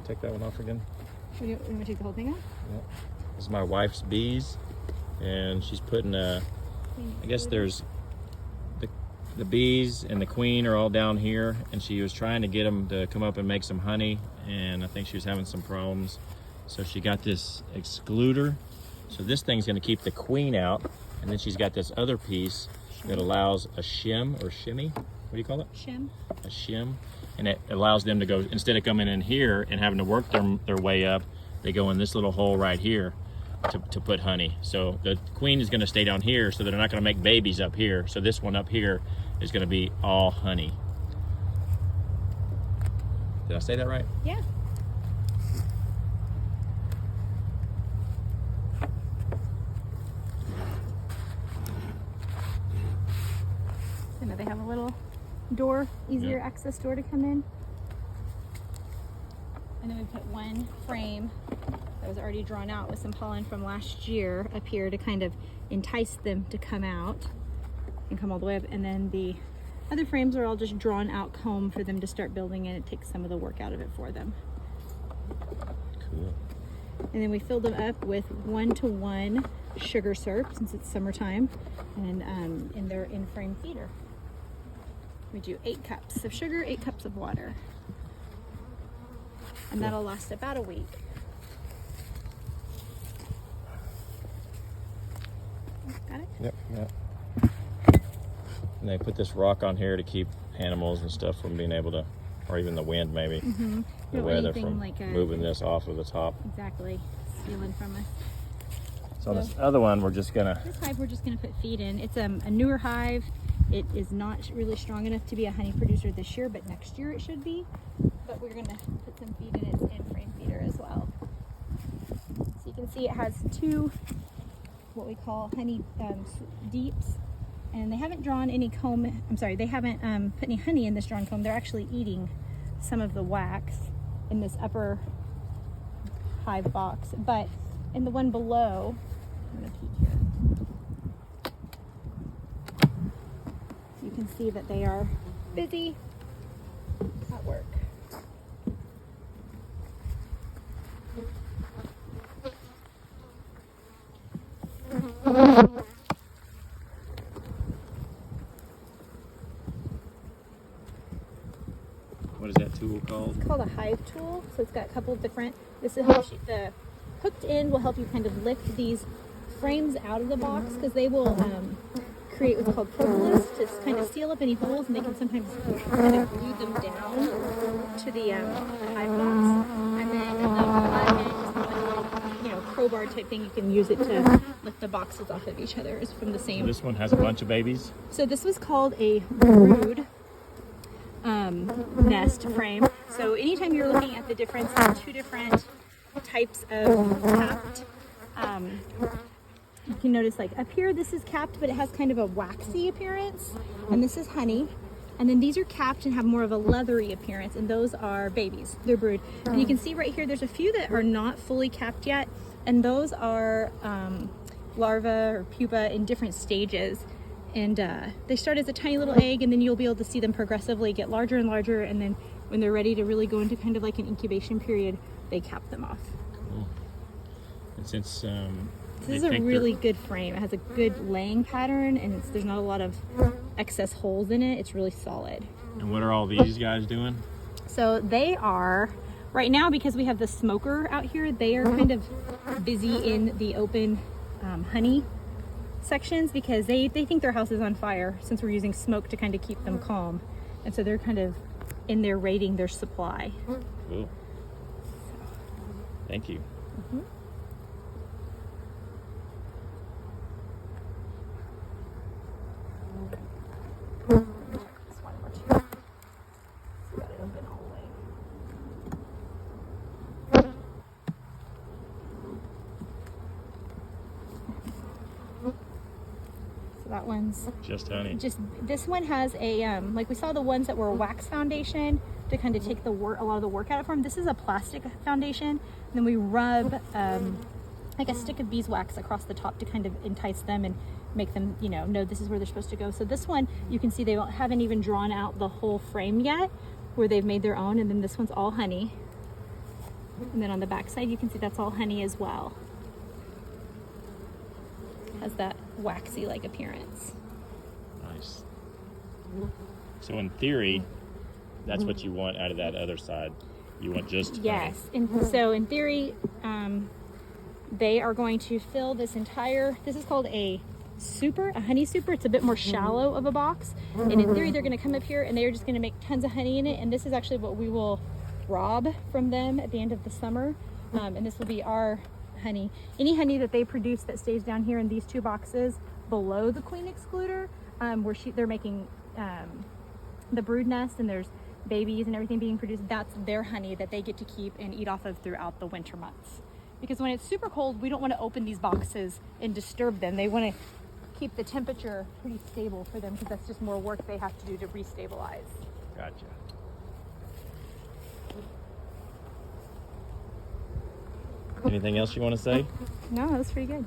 take that one off again? You want to take the whole thing off? Yep. This is my wife's bees, and she's putting I guess there's the bees and the queen are all down here, and she was trying to get them to come up and make some honey, and I think she was having some problems. So she got this excluder. So this thing's gonna keep the queen out, and then she's got this other piece that allows a shim or shimmy. What do you call it? Shim. A shim. And it allows them to go, instead of coming in here and having to work their way up, they go in this little hole right here to put honey. So the queen is gonna stay down here, so they're not gonna make babies up here. So this one up here is gonna be all honey. Did I say that right? Yeah. I know they have a little door, easier access door to come in. And then we put one frame that was already drawn out with some pollen from last year up here to kind of entice them to come out and come all the way up. And then the other frames are all just drawn out comb for them to start building, and it takes some of the work out of it for them. Cool. And then we filled them up with 1-to-1 sugar syrup since it's summertime, and in their in-frame feeder. We do 8 cups of sugar, 8 cups of water. And that'll last about a week. Got it? Yep, yep. And they put this rock on here to keep animals and stuff from being able to, or even the wind maybe, the weather from like moving this off of the top. Exactly, stealing from us. So on this other one, we're just gonna... This hive we're just gonna put feed in. It's a newer hive. It is not really strong enough to be a honey producer this year, but next year it should be. But we're gonna put some feed in its in-frame feeder as well. So you can see it has 2, what we call honey deeps. And they haven't drawn any comb, I'm sorry, they haven't put any honey in this drawn comb. They're actually eating some of the wax in this upper hive box. But in the one below, I'm gonna peek here. You can see that they are busy at work. What is that tool called? It's called a hive tool. So it's got a couple of different, this is how the hooked end will help you kind of lift these frames out of the box, because they will create what's called propolis to kind of seal up any holes, and they can sometimes kind of glue them down to the hive box. And then the butt end is like a little, crowbar type thing. You can use it to lift the boxes off of each other. It's from the same. So this one has a bunch of babies? So this was called a brood nest frame. So anytime you're looking at the difference in 2 different types of capped, you can notice like up here this is capped, but it has kind of a waxy appearance, and this is honey. And then these are capped and have more of a leathery appearance, and those are babies, they're brood. And you can see right here there's a few that are not fully capped yet, and those are larvae or pupa in different stages. And they start as a tiny little egg, and then you'll be able to see them progressively get larger and larger, and then when they're ready to really go into kind of like an incubation period, they cap them off. Cool. And since this is a really good frame, it has a good laying pattern, and there's not a lot of excess holes in it. It's really solid. And what are all these guys doing? So they are, right now, because we have the smoker out here, they are kind of busy in the open honey sections, because they think their house is on fire, since we're using smoke to kind of keep them calm. And so they're kind of in there raiding their supply. Cool. Thank you. Just one more too. So we got it open all the way. So that one's Just honey. just, this one has a like we saw the ones that were a wax foundation to kind of take the work, a lot of the work out of them. This is a plastic foundation, and then we rub like a stick of beeswax across the top to kind of entice them and make them, know this is where they're supposed to go. So this one, you can see they haven't even drawn out the whole frame yet, where they've made their own. And then this one's all honey. And then on the back side, you can see that's all honey as well. Has that waxy-like appearance. Nice. So in theory, that's what you want out of that other side. You want just honey. Yes, and so in theory, they are going to fill this entire, this is called a super, a honey super. It's a bit more shallow of a box. And in theory, they're gonna come up here and they're just gonna make tons of honey in it. And this is actually what we will rob from them at the end of the summer. And this will be our honey. Any honey that they produce that stays down here in these two boxes below the queen excluder, where they're making the brood nest and there's babies and everything being produced, that's their honey that they get to keep and eat off of throughout the winter months. Because when it's super cold, we don't want to open these boxes and disturb them. They want to keep the temperature pretty stable for them because that's just more work they have to do to restabilize. Gotcha. Anything else you want to say? No, that was pretty good.